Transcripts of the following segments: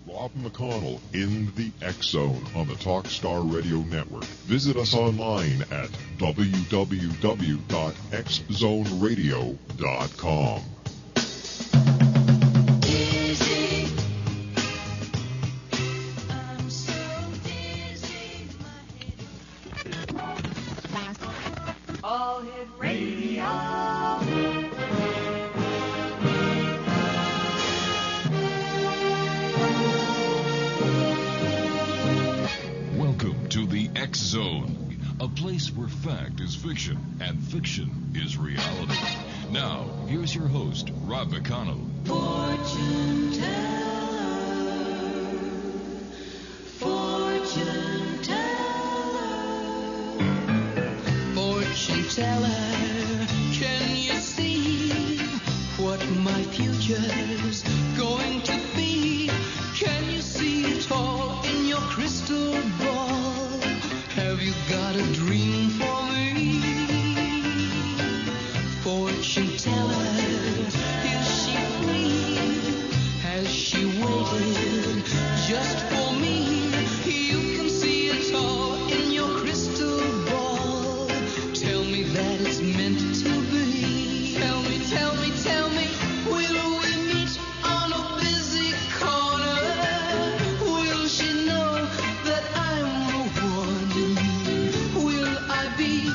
Rob McConnell in the X Zone on the Talkstar Radio Network. Visit us online at www.xzoneradio.com. All Hit Radio. Welcome to the X Zone, a place where fact is fiction and fiction is reality. Now, here's your host, Rob McConnell. Fortune teller, fortune teller, fortune teller, can you see what my future's going to be? Can you see it all in your crystal ball? Have you got a dream for me? Fortune teller, is she free? Has she waited just for me? You can see it all in your crystal ball. Tell me that it's meant to be. Tell me, tell me, tell me, will we meet on a busy corner? Will she know that I'm the one? Will I be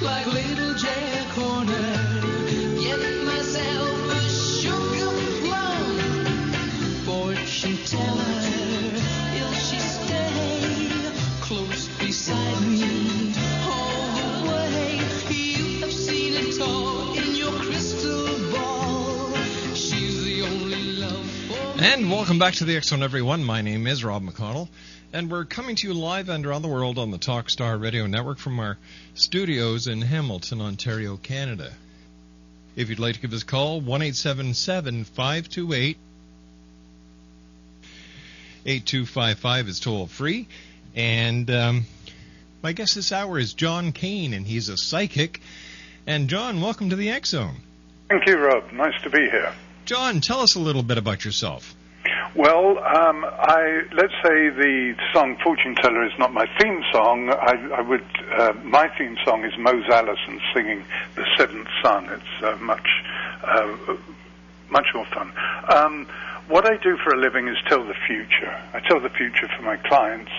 like little Jack Horner? Get myself a sugar plum. Fortune teller, will she stay close beside me all the way? You have seen it all in your crystal ball. She's the only love for me. And welcome back to the X Zone, everyone. My name is Rob McConnell, and we're coming to you live and around the world on the Talkstar Radio Network from our studios in Hamilton, Ontario, Canada. If you'd like to give us a call, 1-877-528-8255 is toll-free. And my guest this hour is John KANE, and he's a psychic. And John, welcome to the X Zone. Thank you, Rob. Nice to be here. John, tell us a little bit about yourself. Well, let's say the song Fortune Teller is not my theme song. My theme song is Mose Allison singing The Seventh Son. It's much more fun. What I do for a living is tell the future. I tell the future for my clients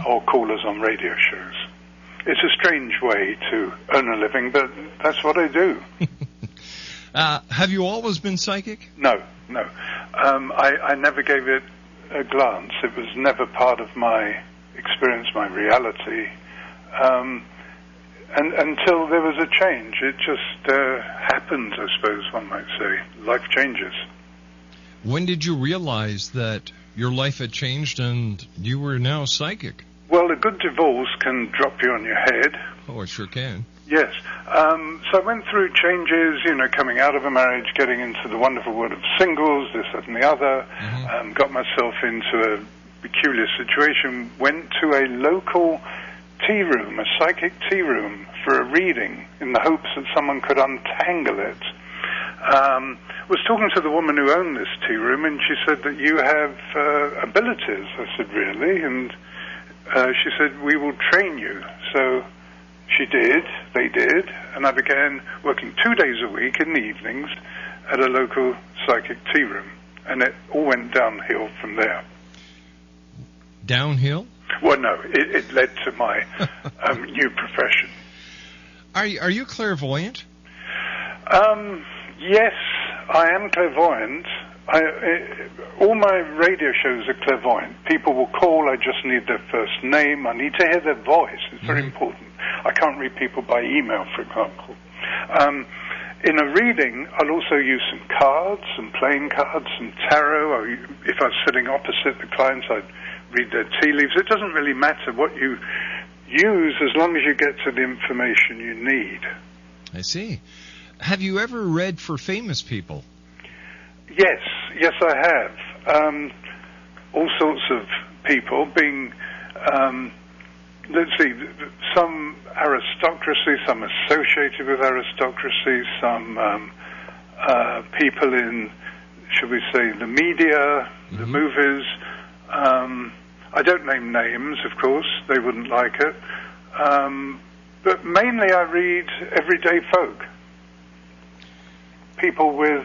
or callers on radio shows. It's a strange way to earn a living, but that's what I do. Have you always been psychic? No. I never gave it a glance. It was never part of my experience, my reality. And until there was a change, it just happened, I suppose one might say. Life changes. When did you realize that your life had changed and you were now psychic? Well, a good divorce can drop you on your head. Oh, it sure can. Yes. So I went through changes, coming out of a marriage, getting into the wonderful world of singles, this, that, and the other. Got myself into a peculiar situation, went to a local tea room, a psychic tea room, for a reading in the hopes that someone could untangle it. Was talking to the woman who owned this tea room, and she said that you have abilities. I said, really? And she said, we will train you. So she did, they did, and I began working 2 days a week in the evenings at a local psychic tea room, and it all went downhill from there. Downhill? Well, no, it led to my new profession. Are you clairvoyant? Yes, I am clairvoyant. All my radio shows are clairvoyant. People will call, I just need their first name, I need to hear their voice. It's very important. I can't read people by email, for example. In a reading, I'll also use some cards, some playing cards, some tarot. Or if I was sitting opposite the clients, I'd read their tea leaves. It doesn't really matter what you use as long as you get to the information you need. I see. Have you ever read for famous people? Yes, I have. All sorts of people, being, let's see, some aristocracy, some associated with aristocracy, some people in, should we say, the media, the movies. I don't name names, of course. They wouldn't like it. But mainly I read everyday folk. People with,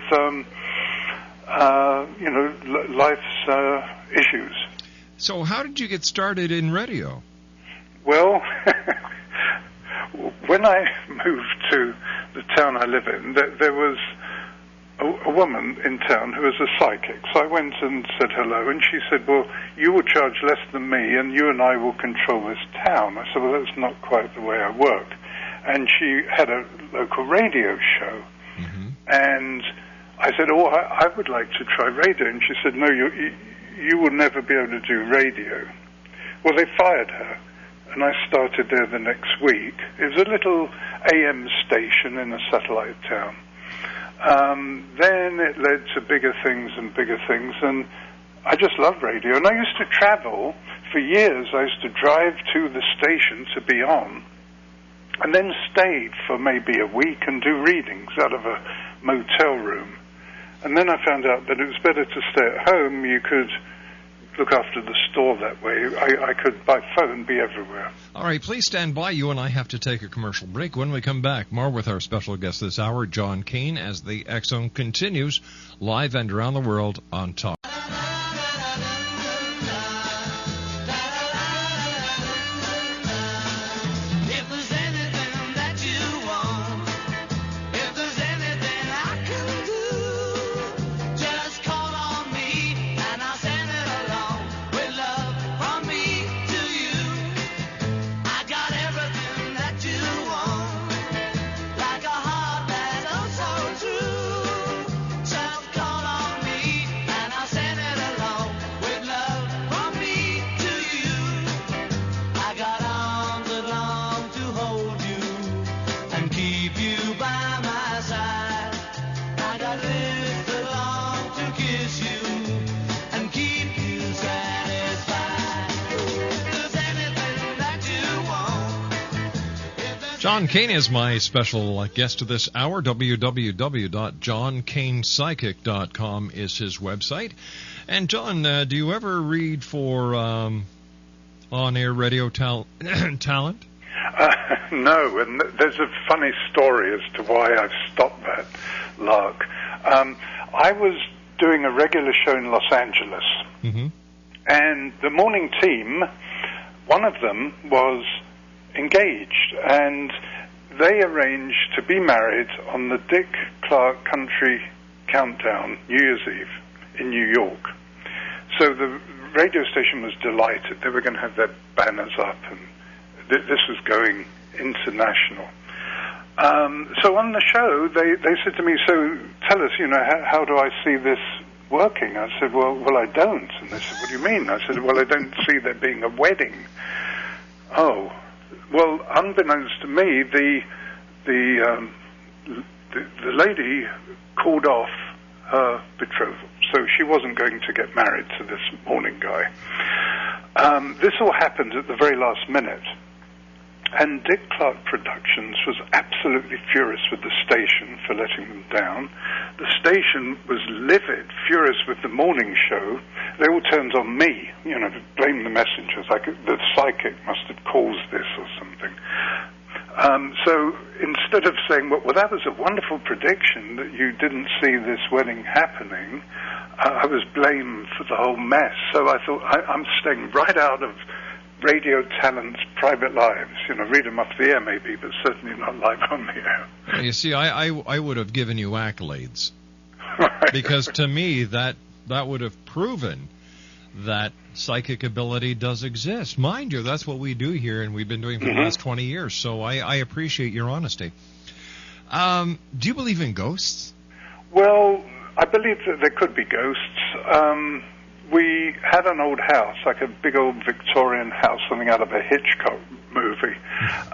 life's issues. So how did you get started in radio? Well, when I moved to the town I live in, there was a woman in town who was a psychic. So I went and said hello, and she said, well, you will charge less than me, and you and I will control this town. I said, well, that's not quite the way I work. And she had a local radio show. Mm-hmm. And I said, oh, I would like to try radio. And she said, no, you will never be able to do radio. Well, they fired her, and I started there the next week. It was a little AM station in a satellite town. Then it led to bigger things, and I just love radio. And I used to travel for years. I used to drive to the station to be on, and then stayed for maybe a week and do readings out of a motel room. And then I found out that it was better to stay at home. You could look after the store that way. I could, by phone, be everywhere. All right, please stand by. You and I have to take a commercial break. When we come back, more with our special guest this hour, John KANE, as the X Zone continues live and around the world on Talk. John KANE is my special guest this hour. www.johnkanepsychic.com is his website. And John, do you ever read for on-air radio talent? No, and there's a funny story as to why I've stopped that lark. I was doing a regular show in Los Angeles, mm-hmm. and the morning team, one of them was engaged, and they arranged to be married on the Dick Clark Country Countdown, New Year's Eve, in New York. So the radio station was delighted. They were going to have their banners up, and this was going international. So on the show, they said to me, so tell us, how do I see this working? I said, well, I don't. And they said, what do you mean? I said, well, I don't see there being a wedding. Oh, well, unbeknownst to me, the lady called off her betrothal, so she wasn't going to get married to this morning guy. This all happened at the very last minute, and Dick Clark Productions was absolutely furious with the station for letting them down. The station was livid, furious with the morning show. They all turned on me, blame the messengers. The psychic must have caused this or something. So instead of saying, well, that was a wonderful prediction that you didn't see this wedding happening, I was blamed for the whole mess. So I thought, I'm staying right out of radio talent's private lives. Read them off the air maybe, but certainly not live on the air. You see, I would have given you accolades. Right. Because to me, that would have proven that psychic ability does exist. Mind you, that's what we do here, and we've been doing for the last 20 years, so I appreciate your honesty. Do you believe in ghosts? Well, I believe that there could be ghosts. We had an old house, like a big old Victorian house, something out of a Hitchcock movie,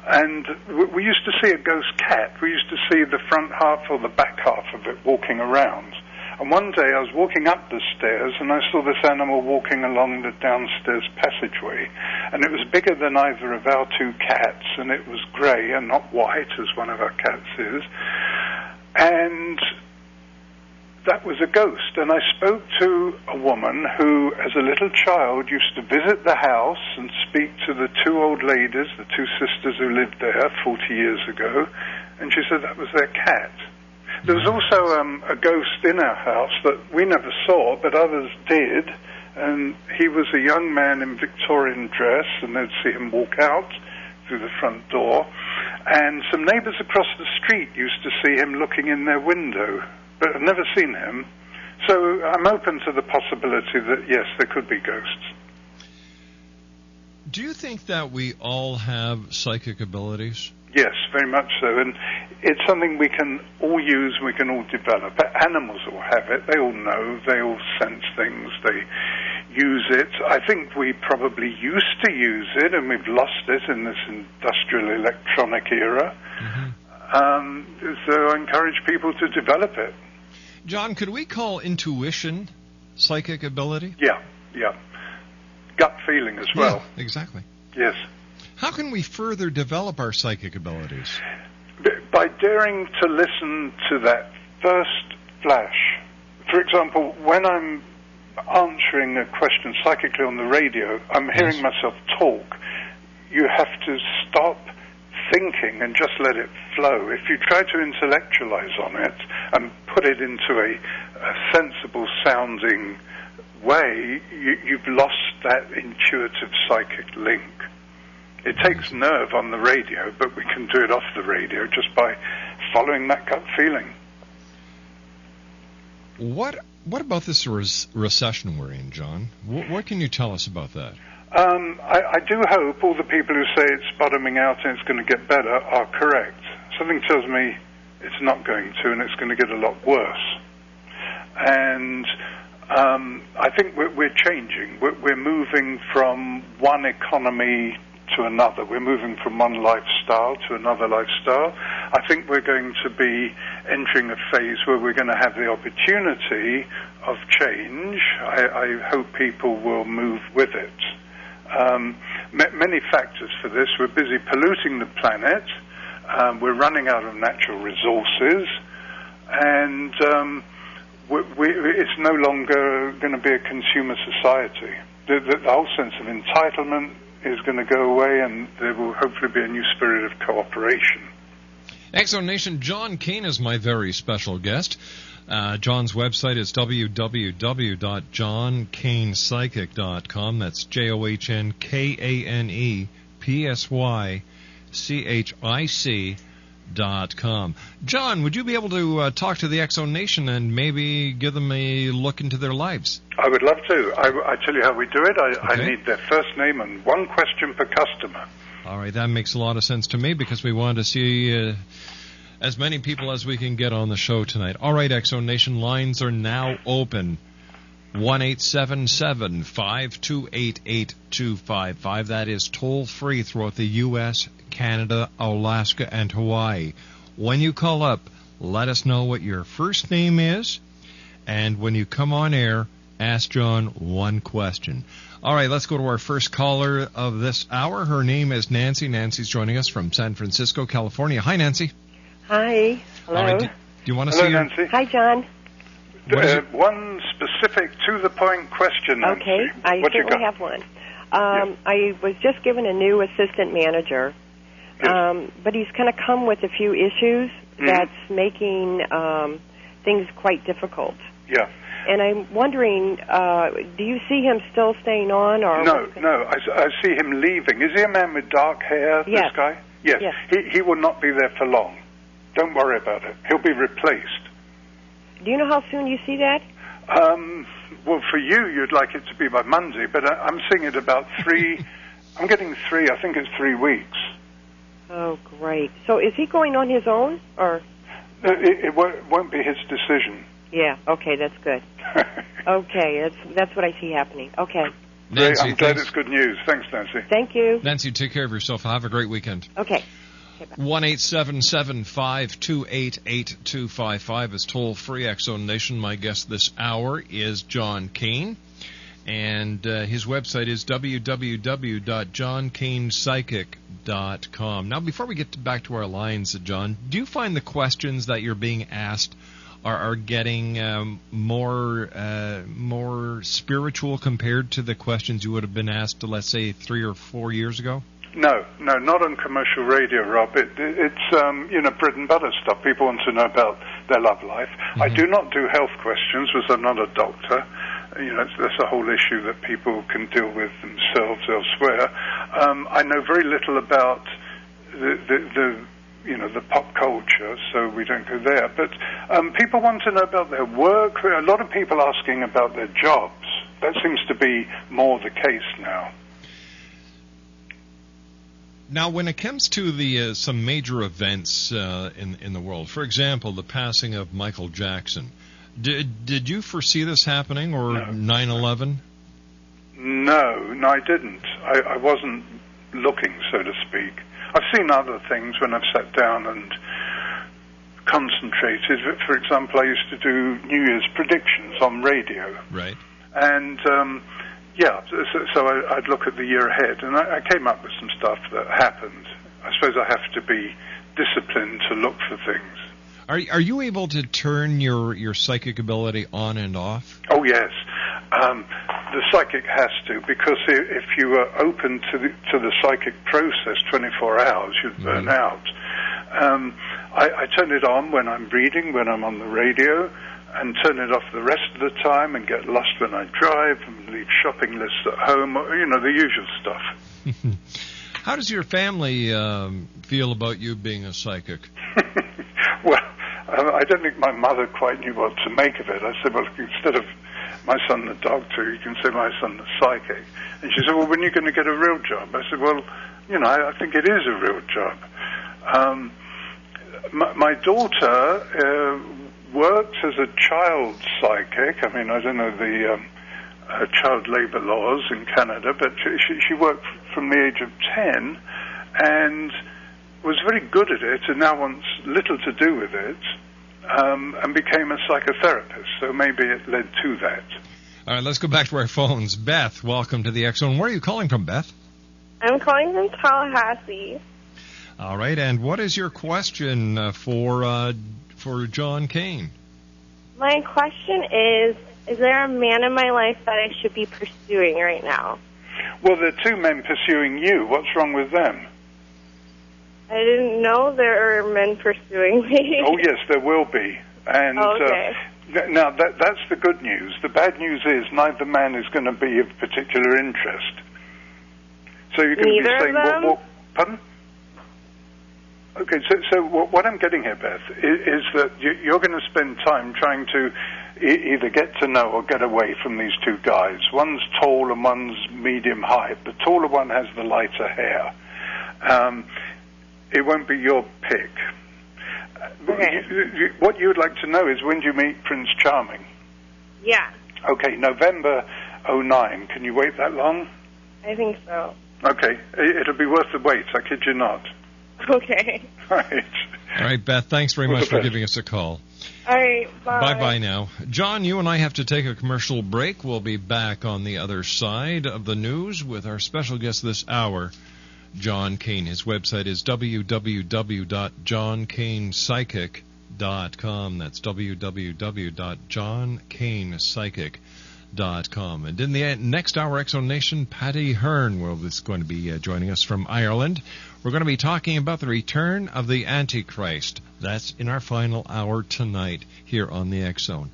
and we used to see a ghost cat. We used to see the front half or the back half of it walking around. And one day I was walking up the stairs, and I saw this animal walking along the downstairs passageway, and it was bigger than either of our two cats, and it was grey and not white, as one of our cats is. And that was a ghost. And I spoke to a woman who, as a little child, used to visit the house and speak to the two old ladies, the two sisters who lived there 40 years ago, and she said that was their cat. There was also a ghost in our house that we never saw, but others did, and he was a young man in Victorian dress, and they'd see him walk out through the front door, and some neighbours across the street used to see him looking in their window, but I've never seen him. So I'm open to the possibility that, yes, there could be ghosts. Do you think that we all have psychic abilities? Yes, very much so. And it's something we can all use, we can all develop. Animals all have it. They all know. They all sense things. They use it. I think we probably used to use it, and we've lost it in this industrial electronic era. Mm-hmm. So I encourage people to develop it. John, could we call intuition psychic ability? Yeah. Gut feeling as well. Yeah, exactly. Yes. How can we further develop our psychic abilities? By daring to listen to that first flash. For example, when I'm answering a question psychically on the radio, I'm hearing myself talk. You have to stop thinking and just let it flow. If you try to intellectualize on it and put it into a sensible sounding way, you've lost that intuitive psychic link. It takes nerve on the radio, but we can do it off the radio just by following that gut feeling. What about this recession we're in, John? What can you tell us about that? I do hope all the people who say it's bottoming out and it's going to get better are correct. Something tells me it's not going to, and it's going to get a lot worse. And I think we're changing. We're moving from one economy to another. We're moving from one lifestyle to another lifestyle. I think we're going to be entering a phase where we're going to have the opportunity of change. I hope people will move with it. Many factors for this. We're busy polluting the planet. We're running out of natural resources. And it's no longer going to be a consumer society. The whole sense of entitlement is going to go away, and there will hopefully be a new spirit of cooperation. Exo Nation, John KANE is my very special guest. John's website is www.johnkanepsychic.com. That's JohnKanePsychic.com. John, would you be able to talk to the Exo Nation and maybe give them a look into their lives? I would love to. I tell you how we do it. I need their first name and one question per customer. All right, that makes a lot of sense to me because we want to see as many people as we can get on the show tonight. All right, Exo Nation, lines are now open. 1-877-528-8255. That is toll-free throughout the U.S., Canada, Alaska, and Hawaii. When you call up, let us know what your first name is, and when you come on air, ask John one question. All right, let's go to our first caller of this hour. Her name is Nancy. Nancy's joining us from San Francisco, California. Hi, Nancy. Hi. Hello. All right, do you want to Hello, see Nancy. Hi, John. One specific, to-the-point question, Nancy. Okay, I certainly have one. I was just given a new assistant manager, but he's kind of come with a few issues that's making things quite difficult. Yeah. And I'm wondering, do you see him still staying on? Or No. I see him leaving. Is he a man with dark hair, this guy? Yes. He will not be there for long. Don't worry about it. He'll be replaced. Do you know how soon you see that? Well, for you, you'd like it to be by Monday, but I'm seeing it about 3. I'm getting 3. I think it's 3 weeks. Oh, great. So is he going on his own, or? It won't be his decision. Yeah. Okay, that's good. Okay, that's what I see happening. Okay. Nancy, I'm glad it's good news. Thanks, Nancy. Thank you. Nancy, take care of yourself. Have a great weekend. Okay. 1-877-528-8255 is toll-free. Exo Nation. My guest this hour is John KANE, and his website is www.johnkanepsychic.com. Now, before we get back to our lines, John, do you find the questions that you're being asked are getting more spiritual compared to the questions you would have been asked, let's say, 3 or 4 years ago? No, not on commercial radio, Rob. It's bread and butter stuff. People want to know about their love life. Mm-hmm. I do not do health questions because I'm not a doctor. That's a whole issue that people can deal with themselves elsewhere. I know very little about the pop culture, so we don't go there. But people want to know about their work. A lot of people asking about their jobs. That seems to be more the case now. Now, when it comes to the some major events in the world, for example, the passing of Michael Jackson, did you foresee this happening, or 9/11? No, I didn't. I wasn't looking, so to speak. I've seen other things when I've sat down and concentrated. For example, I used to do New Year's predictions on radio. Right. And so I'd look at the year ahead, and I came up with some stuff that happened. I suppose I have to be disciplined to look for things. Are you able to turn your psychic ability on and off? Oh, yes. The psychic has to, because if you are open to the psychic process 24 hours, you'd burn out. I turn it on when I'm reading, when I'm on the radio, and turn it off the rest of the time, and get lost when I drive, and leave shopping lists at home, the usual stuff. How does your family feel about you being a psychic? Well, I don't think my mother quite knew what to make of it. I said, well, instead of my son the doctor, you can say my son the psychic. And she said, well, when are you going to get a real job? I said, well, I think it is a real job. My daughter works as a child psychic. I mean, I don't know the child labor laws in Canada, but she worked from the age of 10 and was very good at it, and now wants little to do with it, and became a psychotherapist. So maybe it led to that. All right, let's go back to our phones. Beth, welcome to the X-Zone. Where are you calling from, Beth? I'm calling from Tallahassee. All right, and what is your question for John KANE? My question is there a man in my life that I should be pursuing right now? Well, there are two men pursuing you. What's wrong with them? I didn't know there were men pursuing me. Oh, yes, there will be. And okay. Now, that's the good news. The bad news is neither man is going to be of particular interest. So you're going to be saying, what, pardon? Okay, so what I'm getting here, Beth, is that you're going to spend time trying to either get to know or get away from these two guys. One's tall and one's medium height. The taller one has the lighter hair. It won't be your pick. Okay. What you would like to know is, when do you meet Prince Charming? Yeah. Okay, November 2009. Can you wait that long? I think so. Okay, it'll be worth the wait, I kid you not. Okay. Right. All right, Beth, thanks very much for giving us a call. All right, bye. Bye-bye now. John, you and I have to take a commercial break. We'll be back on the other side of the news with our special guest this hour, John KANE. His website is www.johnkanepsychic.com. That's www.johnkanepsychic.com. And in the next hour, X-Zone Nation, Patty Hearn is going to be joining us from Ireland. We're going to be talking about the return of the Antichrist. That's in our final hour tonight here on the X-Zone.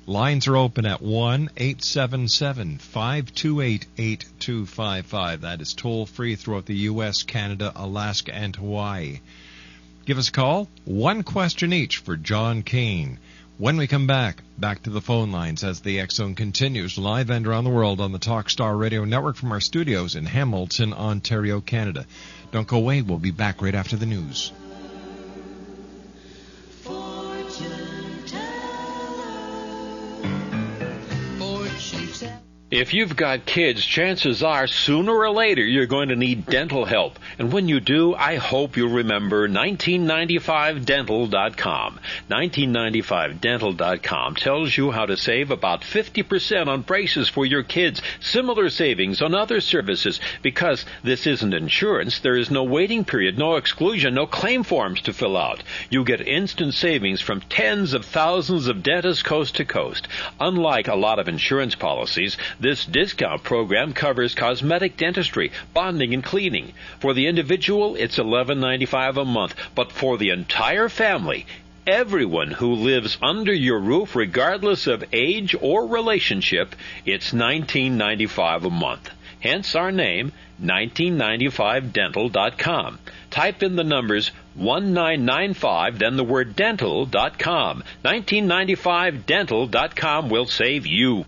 Lines are open at 1-877-528-8255. That is toll-free throughout the U.S., Canada, Alaska, and Hawaii. Give us a call. One question each for John KANE. When we come back to the phone lines as the X-Zone continues live and around the world on the Talkstar Radio Network from our studios in Hamilton, Ontario, Canada. Don't go away. We'll be back right after the news. If you've got kids, chances are sooner or later you're going to need dental help. And when you do, I hope you'll remember 1995dental.com. 1995dental.com tells you how to save about 50% on braces for your kids. Similar savings on other services. Because this isn't insurance, there is no waiting period, no exclusion, no claim forms to fill out. You get instant savings from tens of thousands of dentists coast to coast. Unlike a lot of insurance policies, this discount program covers cosmetic dentistry, bonding, and cleaning. For the individual, it's $11.95 a month, but for the entire family, everyone who lives under your roof, regardless of age or relationship, it's $19.95 a month. Hence our name, 1995dental.com. Type in the numbers 1995, then the word dental.com. 1995dental.com will save you.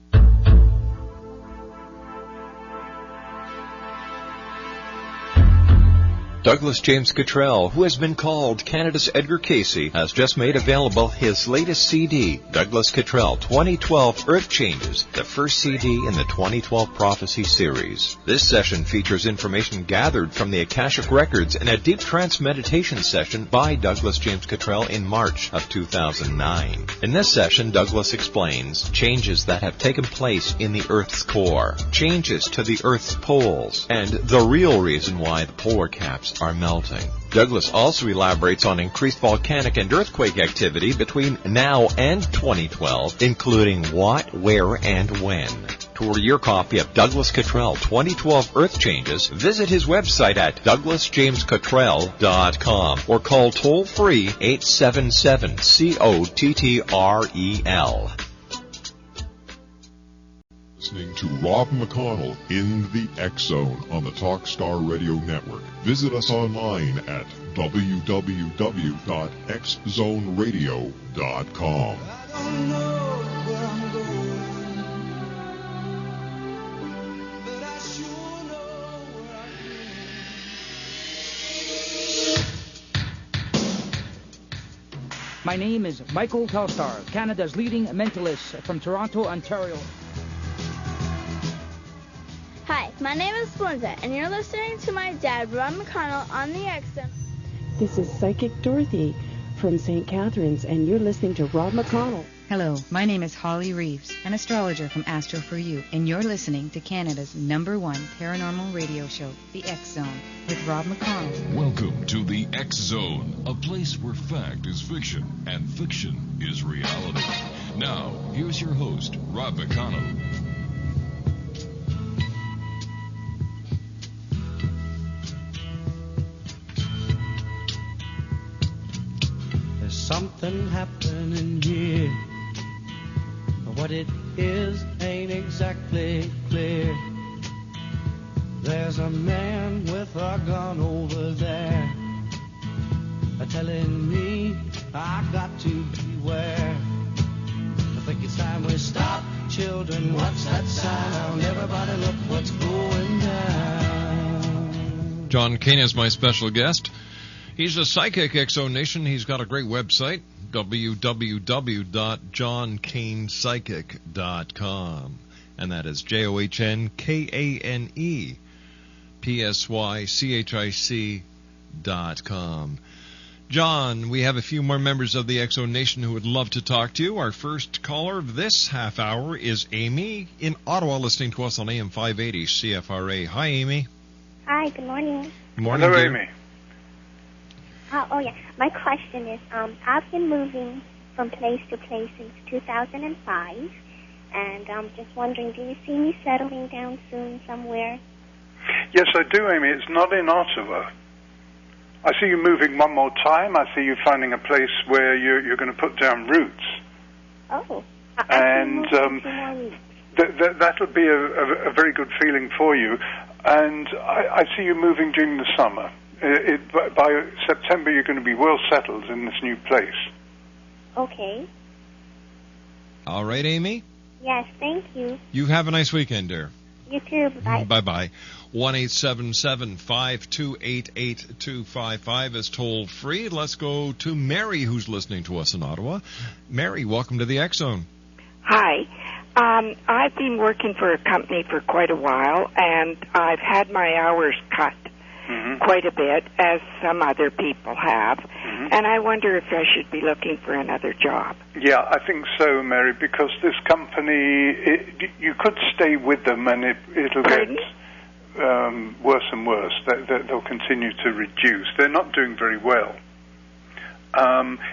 Douglas James Cottrell, who has been called Canada's Edgar Casey, has just made available his latest CD, Douglas Cottrell 2012 Earth Changes, the first CD in the 2012 Prophecy series. This session features information gathered from the Akashic Records in a deep trance meditation session by Douglas James Cottrell in March of 2009. In this session, Douglas explains changes that have taken place in the Earth's core, changes to the Earth's poles, and the real reason why the polar caps are melting. Douglas also elaborates on increased volcanic and earthquake activity between now and 2012, including what, where, and when. To order your copy of Douglas Cottrell 2012 Earth Changes, visit his website at douglasjamescottrell.com or call toll-free 877-COTTREL. Listening to Rob McConnell in the X Zone on the Talkstar Radio Network. Visit us online at www.xzoneradio.com. I don't know where I'm going, but I sure know where I've been. My name is Michael Telstar, Canada's leading mentalist from Toronto, Ontario. Hi, my name is Belinda, and you're listening to my dad, Rob McConnell, on the X Zone. This is Psychic Dorothy from St. Catharines, and you're listening to Rob McConnell. Hello, my name is Holly Reeves, an astrologer from Astro For You, and you're listening to Canada's #1 paranormal radio show, The X Zone, with Rob McConnell. Welcome to The X Zone, a place where fact is fiction and fiction is reality. Now, here's your host, Rob McConnell. Something happening here. What it is ain't exactly clear. There's a man with a gun over there, telling me I got to beware. I think it's time we stop. Children, what's that sound? Everybody look what's going down. John KANE is my special guest. He's a psychic, Exonation. He's got a great website, www.johnkanepsychic.com. And that is JohnKanePsychic.com. John, we have a few more members of the Exonation who would love to talk to you. Our first caller of this half hour is Amy in Ottawa, listening to us on AM 580 CFRA. Hi, Amy. Hi, good morning. Good morning, Hello, dear. Amy. Oh, yeah. My question is, I've been moving from place to place since 2005, and I'm just wondering, do you see me settling down soon somewhere? Yes, I do, Amy. It's not in Ottawa. I see you moving one more time. I see you finding a place where you're going to put down roots. Oh. And that'll be a very good feeling for you. And I see you moving during the summer. By September, you're going to be well settled in this new place. Okay. All right, Amy? Yes, thank you. You have a nice weekend, dear. You too. Bye. Bye-bye. 1-877-528-8255 is toll free. Let's go to Mary, who's listening to us in Ottawa. Mary, welcome to the X Zone. Hi. I've been working for a company for quite a while, and I've had my hours cut quite a bit, as some other people have. And I wonder if I should be looking for another job. Yeah, I think so, Mary, because this company, you could stay with them and it'll get worse and worse. They'll continue to reduce. They're not doing very well.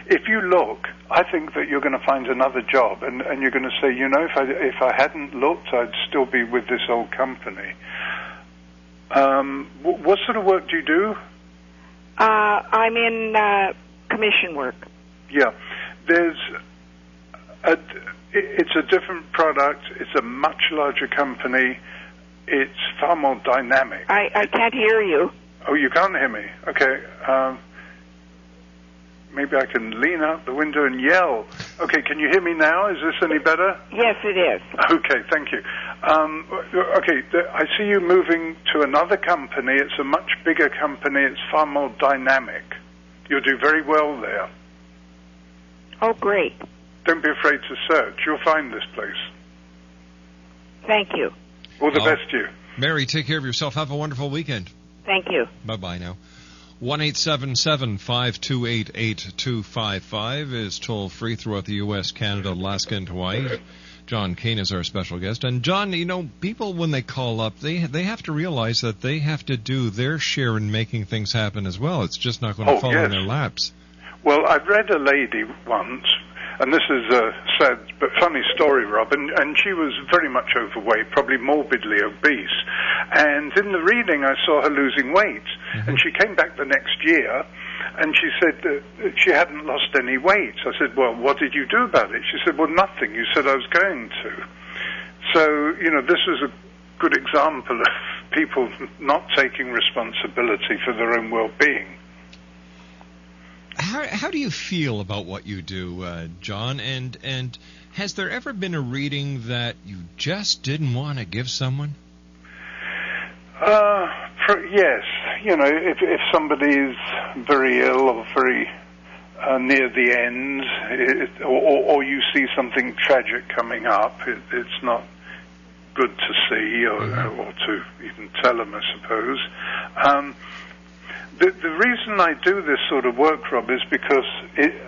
If you look, I think that you're going to find another job, and you're going to say, you know, if I hadn't looked, I'd still be with this old company. What sort of work do you do? I'm in commission work. Yeah. It's a different product. It's a much larger company. It's far more dynamic. I can't hear you. Oh, you can't hear me? Okay. Maybe I can lean out the window and yell. Okay, can you hear me now? Is this any better? Yes, it is. Okay, thank you. Okay, I see you moving to another company. It's a much bigger company. It's far more dynamic. You'll do very well there. Oh, great. Don't be afraid to search. You'll find this place. Thank you. All the best to you. Mary, take care of yourself. Have a wonderful weekend. Thank you. Bye-bye now. 1-877-528-8255 is toll-free throughout the U.S., Canada, Alaska, and Hawaii. John KANE is our special guest. And, John, you know, people, when they call up, they have to realize that they have to do their share in making things happen as well. It's just not going to fall in their laps. Well, I read a lady once, and this is a sad but funny story, Rob, and she was very much overweight, probably morbidly obese. And in the reading, I saw her losing weight. And she came back the next year, and she said that she hadn't lost any weight. I said, well, what did you do about it? She said, well, nothing. You said I was going to. So, you know, this was a good example of people not taking responsibility for their own well-being. How do you feel about what you do, John? And has there ever been a reading that you just didn't want to give someone? Yes. You know, if somebody's very ill or very near the end, or you see something tragic coming up, it's not good to see or to even tell them, I suppose. The reason I do this sort of work, Rob, is because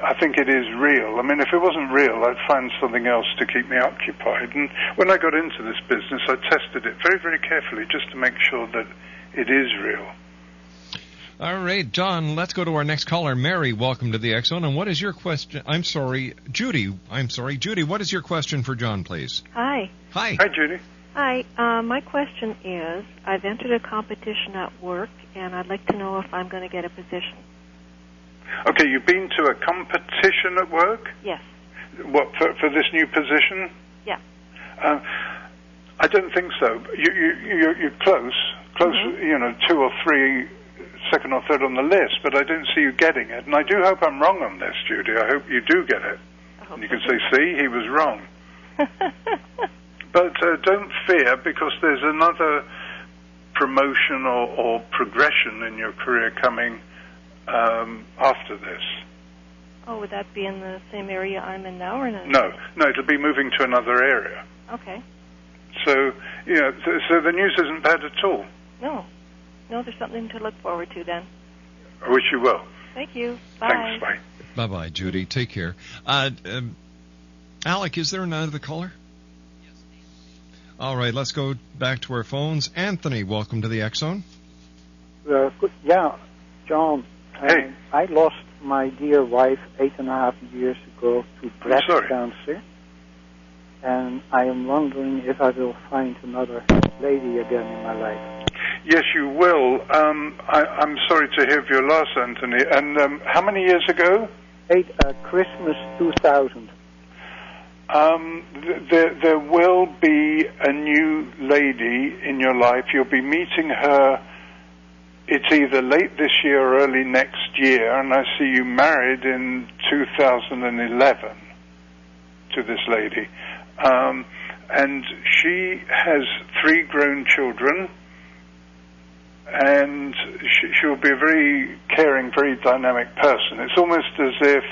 I think it is real. I mean, if it wasn't real, I'd find something else to keep me occupied. And when I got into this business, I tested it very, very carefully just to make sure that it is real. All right, John, let's go to our next caller. Mary, welcome to the X-Zone. And what is your question? Judy, what is your question for John, please? Hi. Hi, Judy. Hi. My question is, I've entered a competition at work, and I'd like to know if I'm going to get a position. Okay, you've been to a competition at work? Yes. What, for this new position? Yeah. I don't think so. You're close, you know, 2 or 3, second or third on the list, but I don't see you getting it. And I do hope I'm wrong on this, Judy. I hope you do get it. And you can say, see, he was wrong. But don't fear, because there's another promotion or progression in your career coming after this. Oh, would that be in the same area I'm in now, or not? No, it'll be moving to another area. Okay. So, you know, so the news isn't bad at all. No, there's something to look forward to then. I wish you well. Thank you. Bye. Thanks, bye. Bye-bye, Judy. Take care. Alec, is there another caller? Yes. All right, let's go back to our phones. Anthony, welcome to the X-Zone. Yeah, John. Hey. I lost my dear wife 8.5 years ago to breast cancer. And I am wondering if I will find another lady again in my life. Yes, you will. I'm sorry to hear of your loss, Anthony. And how many years ago? Christmas 2000. There will be a new lady in your life. You'll be meeting her. It's either late this year or early next year, and I see you married in 2011 to this lady. And she has 3 grown children, and she'll be a very caring, very dynamic person. It's almost as if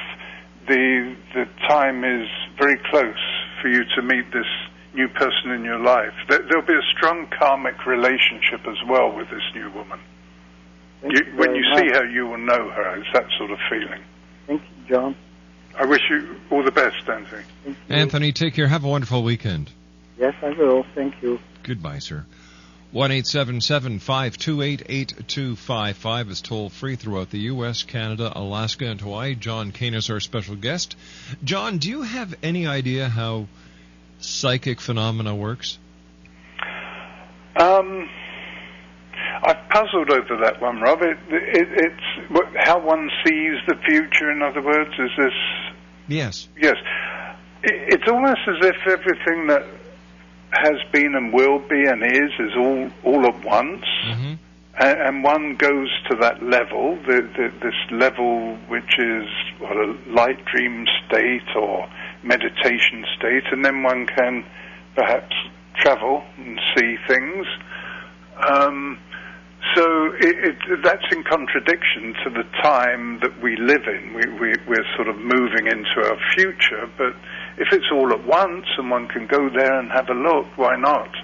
the time is very close for you to meet this new person in your life. There'll be a strong karmic relationship as well with this new woman. When you see her, you will know her. It's that sort of feeling. Thank you, John. I wish you all the best, Anthony. Anthony, take care. Have a wonderful weekend. Yes, I will. Thank you. Goodbye, sir. 1-877-528-8255 is toll-free throughout the U.S., Canada, Alaska, and Hawaii. John KANE is our special guest. John, do you have any idea how psychic phenomena works? I've puzzled over that one, Rob. It's how one sees the future, in other words. Is this... Yes. Yes. It's almost as if everything that has been and will be and is all at once. Mm-hmm. And one goes to that level, this level which is a light dream state or meditation state, and then one can perhaps travel and see things. So that's in contradiction to the time that we live in. We're sort of moving into our future, but if it's all at once and one can go there and have a look, why not?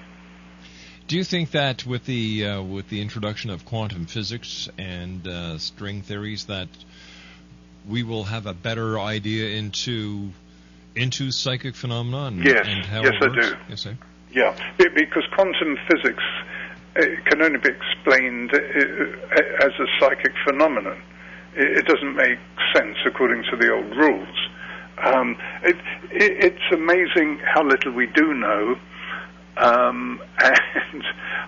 Do you think that with the introduction of quantum physics and string theories that we will have a better idea into psychic phenomena and how it works? I do. Yes, I do. Yeah, because quantum physics can only be explained as a psychic phenomenon. It doesn't make sense according to the old rules. It's amazing how little we do know, and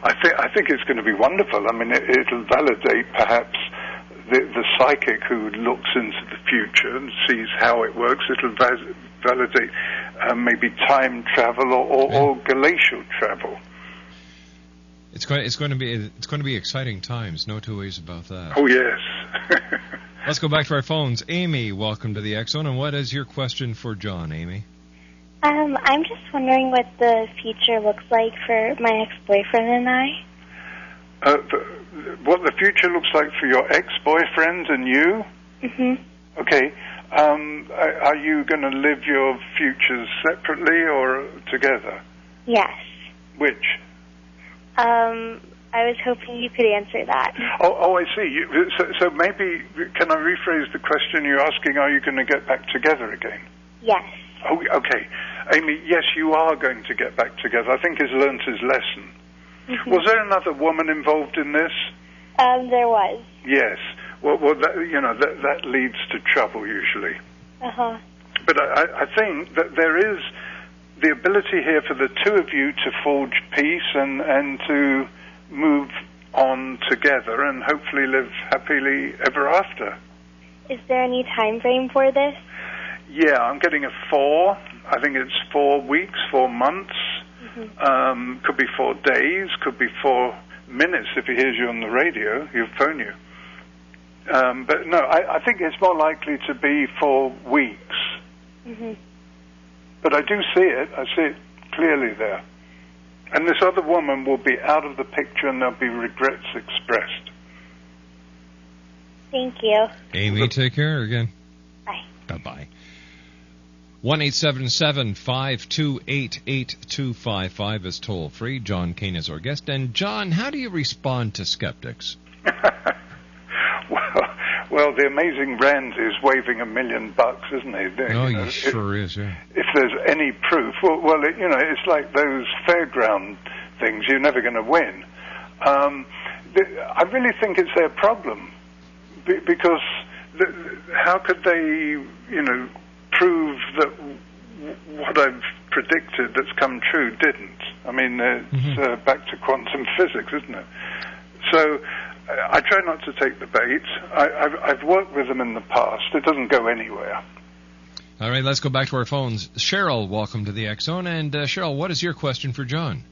I think it's going to be wonderful. I mean, it'll validate perhaps the psychic who looks into the future and sees how it works. It'll validate maybe time travel or glacial travel. It's going to be exciting times. No two ways about that. Oh yes. Let's go back to our phones. Amy, welcome to the X Zone. And what is your question for John, Amy? I'm just wondering what the future looks like for my ex-boyfriend and I. What the future looks like for your ex-boyfriend and you? Mm-hmm. Okay. Are you going to live your futures separately or together? Yes. Which? I was hoping you could answer that. Oh, I see. So maybe, can I rephrase the question you're asking, are you going to get back together again? Yes. Oh, okay. Amy, yes, you are going to get back together. I think he's learnt his lesson. Mm-hmm. Was there another woman involved in this? There was. Yes. Well, that leads to trouble usually. Uh-huh. But I think that there is the ability here for the two of you to forge peace and to move on together and hopefully live happily ever after. Is there any time frame for this? Yeah, I'm getting a 4. I think it's 4 weeks, 4 months. Mm-hmm. Could be 4 days, could be 4 minutes if he hears you on the radio, he'll phone you. But no, I think it's more likely to be 4 weeks. Mm-hmm. But I do see it. I see it clearly there. And this other woman will be out of the picture and there'll be regrets expressed. Thank you. Amy, take care again. Bye. Bye-bye. 1-877-528-8255 is toll-free. John KANE is our guest. And, John, how do you respond to skeptics? Well, the amazing Rand is waving $1 million, isn't he? He sure is, yeah. If there's any proof, well, it's like those fairground things. You're never going to win. I really think it's their problem because how could they, prove that what I've predicted that's come true didn't? I mean, it's back to quantum physics, isn't it? So I try not to take the bait. I've worked with them in the past. It doesn't go anywhere. All right, let's go back to our phones. Cheryl, welcome to the X Zone. And Cheryl, what is your question for John?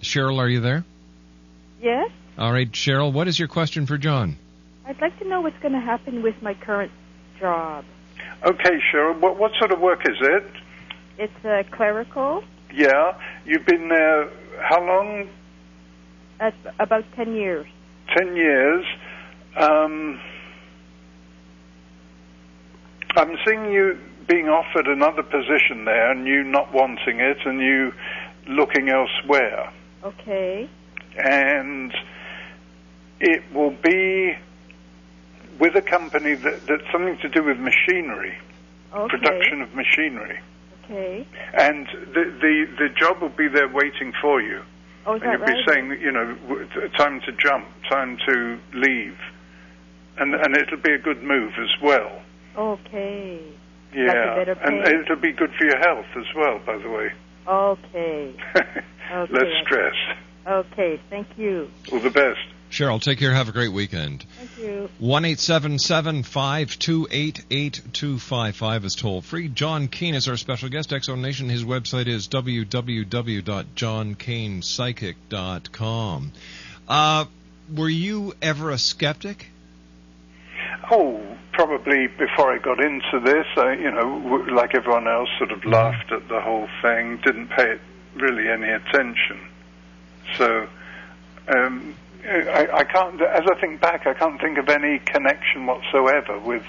Cheryl, are you there? Yes. All right, Cheryl, what is your question for John? I'd like to know what's going to happen with my current job. Okay, Cheryl, what sort of work is it? It's clerical. Yeah. You've been there how long? About 10 years. 10 years. I'm seeing you being offered another position there and you not wanting it and you looking elsewhere. Okay. And it will be with a company that's something to do with machinery, production of machinery. Okay. And the job will be there waiting for you. Oh, is and that you'll right? be saying, time to jump, time to leave. And it'll be a good move as well. Okay. Yeah. Like a better pay? And it'll be good for your health as well, by the way. Okay. Less stress. Okay, thank you. All the best. Cheryl, take care. Have a great weekend. Thank you. 1-877-528-8255 is toll free. John KANE is our special guest. X-Zone Nation, his website is www.johnkanepsychic.com. Were you ever a skeptic? Oh, probably before I got into this, like everyone else, sort of laughed at the whole thing, didn't pay it really any attention. So, I can't, as I think back, I can't think of any connection whatsoever with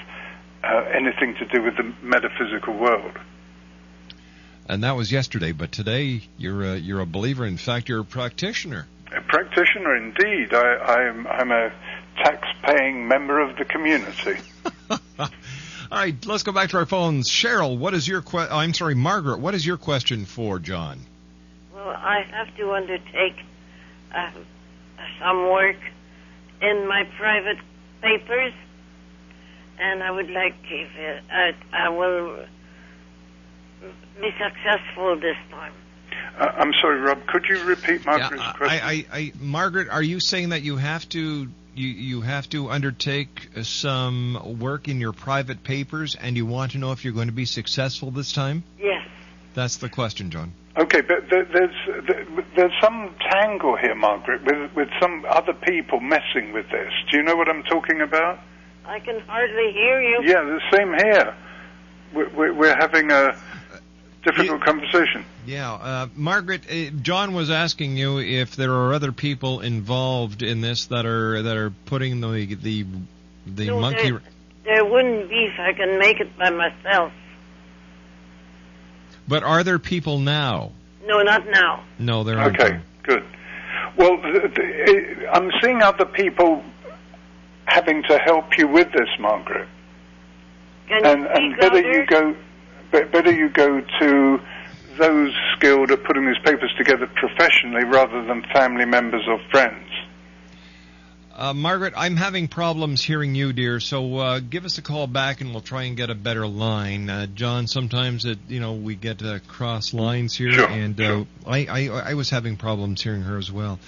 anything to do with the metaphysical world. And that was yesterday, but today you're a believer. In fact, you're a practitioner. A practitioner, indeed. I'm a tax-paying member of the community. All right, let's go back to our phones. Cheryl, what is your Margaret, what is your question for John? Well, I have to undertake some work in my private papers, and I would like if I will be successful this time. I'm sorry, Rob, could you repeat Margaret's question? Margaret, are you saying that you have to undertake some work in your private papers, and you want to know if you're going to be successful this time? Yes. That's the question, John. Okay, but there's some tangle here, Margaret, with some other people messing with this. Do you know what I'm talking about? I can hardly hear you. Yeah, the same here. We're having a difficult conversation. Yeah, Margaret, John was asking you if there are other people involved in this that are putting the monkey. There wouldn't be if I can make it by myself. But are there people now? No, not now. No, there aren't. Okay, good. Well, I'm seeing other people having to help you with this, Margaret. And better you go to those skilled at putting these papers together professionally rather than family members or friends. Margaret, I'm having problems hearing you, dear, so give us a call back and we'll try and get a better line. John, sometimes we get cross lines here, sure, and sure. I was having problems hearing her as well.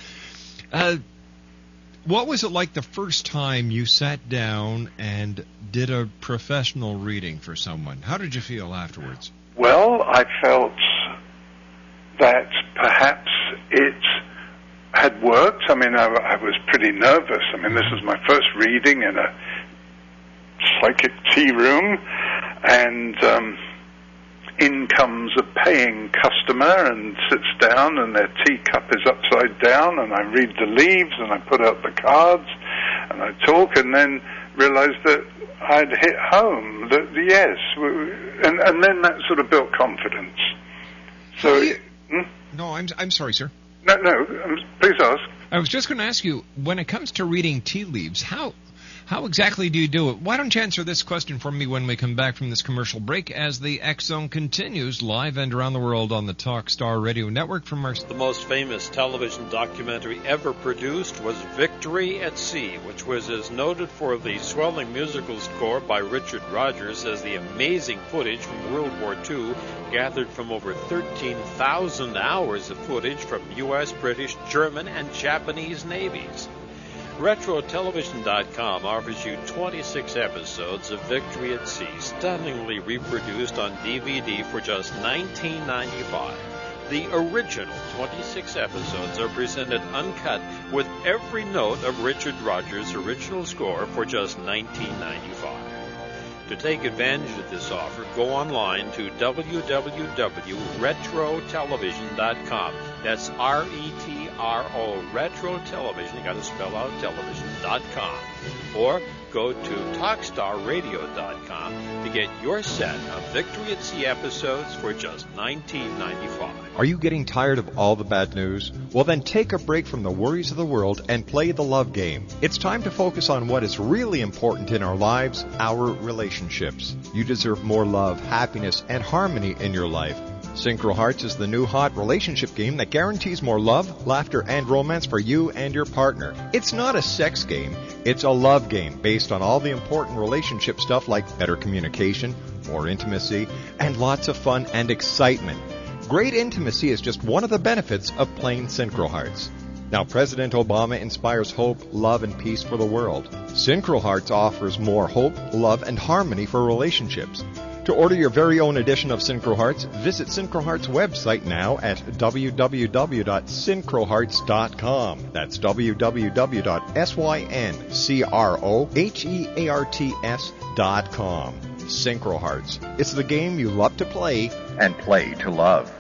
What was it like the first time you sat down and did a professional reading for someone? How did you feel afterwards? Well, I felt that perhaps it had worked. I mean, I was pretty nervous. I mean, this was my first reading in a psychic tea room, and in comes a paying customer and sits down, and their teacup is upside down, and I read the leaves, and I put out the cards, and I talk, and then realized that I'd hit home, that yes, and then that sort of built confidence. So, No, I'm sorry, sir. No, please ask. I was just going to ask you, when it comes to reading tea leaves, how exactly do you do it? Why don't you answer this question for me when we come back from this commercial break as the X-Zone continues live and around the world on the Talkstar Radio Network from our... The most famous television documentary ever produced was Victory at Sea, which was as noted for the swelling musical score by Richard Rodgers as the amazing footage from World War II gathered from over 13,000 hours of footage from U.S., British, German, and Japanese navies. RetroTelevision.com offers you 26 episodes of Victory at Sea, stunningly reproduced on DVD for just $19.95. The original 26 episodes are presented uncut with every note of Richard Rodgers' original score for just $19.95. To take advantage of this offer, go online to www.retrotelevision.com. That's R-E-T-R-O, retrotelevision, you got to spell out television.com. or go to talkstarradio.com to get your set of Victory at Sea episodes for just $19.95. Are you getting tired of all the bad news? Well, then take a break from the worries of the world and play the love game. It's time to focus on what is really important in our lives, our relationships. You deserve more love, happiness, and harmony in your life. Synchro Hearts is the new hot relationship game that guarantees more love, laughter, and romance for you and your partner. It's not a sex game, it's a love game based on all the important relationship stuff like better communication, more intimacy, and lots of fun and excitement. Great intimacy is just one of the benefits of playing Synchro Hearts. Now, President Obama inspires hope, love, and peace for the world. Synchro Hearts offers more hope, love, and harmony for relationships. To order your very own edition of Synchro Hearts, visit Synchro Hearts' website now at www.syncrohearts.com. That's www.syncrohearts.com. Synchro Hearts. It's the game you love to play and play to love.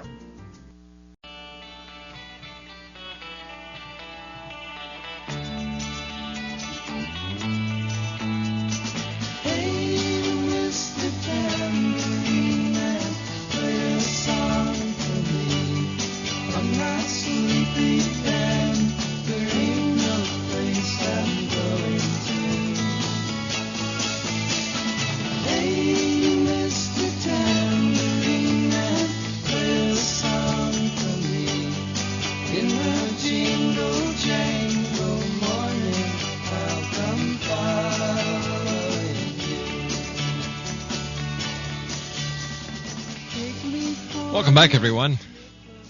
Welcome back, everyone.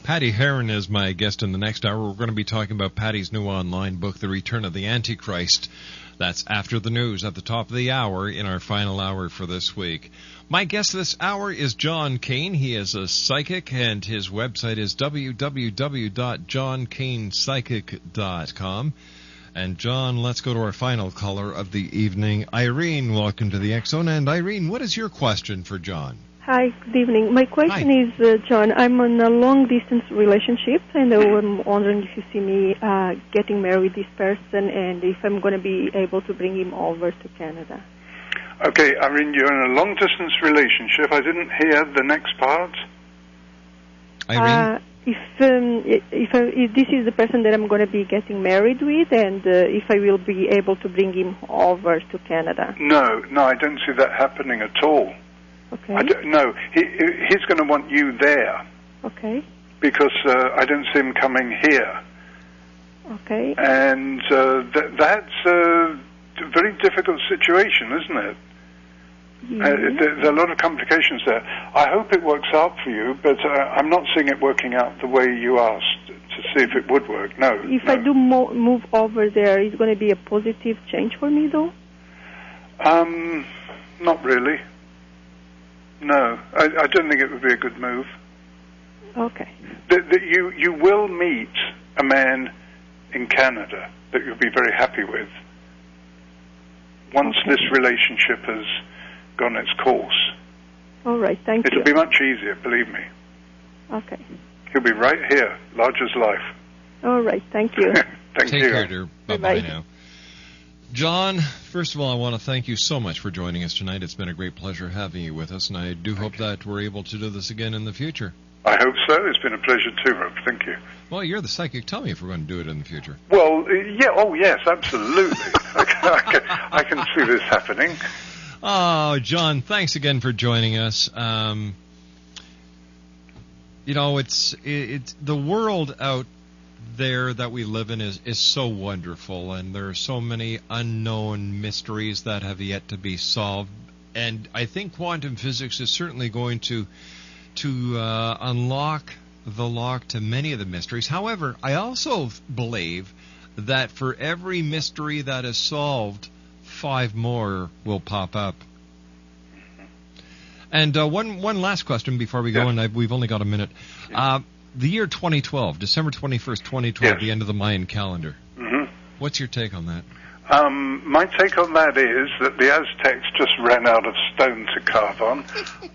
Patty Heron is my guest in the next hour. We're going to be talking about Patty's new online book, The Return of the Antichrist. That's after the news at the top of the hour in our final hour for this week. My guest this hour is John KANE. He is a psychic, and his website is www.johnkanepsychic.com. And, John, let's go to our final caller of the evening. Irene, welcome to the X-Zone. And, Irene, what is your question for John? Hi, good evening. My question is, John, I'm in a long-distance relationship, and I'm wondering if you see me getting married with this person and if I'm going to be able to bring him over to Canada. Okay, Irene, you're in a long-distance relationship. I didn't hear the next part. Irene? If this is the person that I'm going to be getting married with, and if I will be able to bring him over to Canada. No, I don't see that happening at all. Okay. No, he's going to want you there. Okay. Because I don't see him coming here. Okay. And that's a very difficult situation, isn't it? There are a lot of complications there. I hope it works out for you, but I'm not seeing it working out the way you asked to see if it would work. No. If I do move over there, is it going to be a positive change for me, though? Not really. No, I don't think it would be a good move. Okay. You will meet a man in Canada that you'll be very happy with once this relationship has gone its course. All right, thank you. It'll be much easier, believe me. Okay. He'll be right here, large as life. All right, thank you. Thank you. Take care, dear. Bye-bye now. John, first of all, I want to thank you so much for joining us tonight. It's been a great pleasure having you with us, and I do hope that we're able to do this again in the future. I hope so. It's been a pleasure too, Rob. Thank you. Well, you're the psychic. Tell me if we're going to do it in the future. Well, yeah. Oh, yes, absolutely. I can see this happening. Oh, John, thanks again for joining us. It's the world out there that we live in is so wonderful, and there are so many unknown mysteries that have yet to be solved, and I think quantum physics is certainly going to unlock the lock to many of the mysteries. However, I also believe that for every mystery that is solved, 5 more will pop up. And one last question before we go, and we've only got a minute. The year 2012, December 21st, 2012, the end of the Mayan calendar. Mm-hmm. What's your take on that? My take on that is that the Aztecs just ran out of stone to carve on.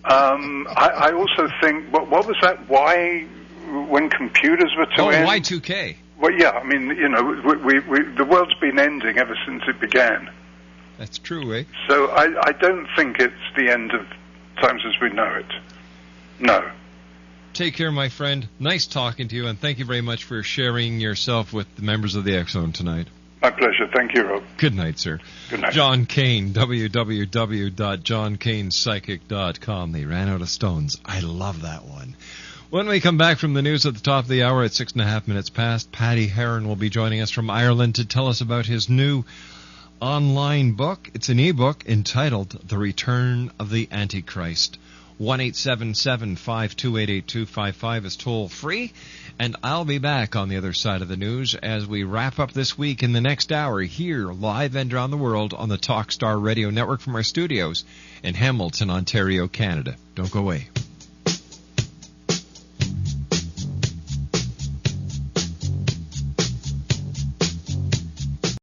I also think, what was that? Why, when computers were to end? Y2K. Well, yeah, I mean, the world's been ending ever since it began. That's true, eh? So I don't think it's the end of times as we know it. No. Take care, my friend. Nice talking to you, and thank you very much for sharing yourself with the members of the X-Zone tonight. My pleasure. Thank you, Rob. Good night, sir. Good night. John KANE, www.johnkanepsychic.com. They ran out of stones. I love that one. When we come back from the news at the top of the hour at 6.5 minutes past, Paddy Heron will be joining us from Ireland to tell us about his new online book. It's an e-book entitled The Return of the Antichrist. 1-877-528-8255 is toll free, and I'll be back on the other side of the news as we wrap up this week in the next hour here live and around the world on the Talkstar Radio Network from our studios in Hamilton, Ontario, Canada. Don't go away.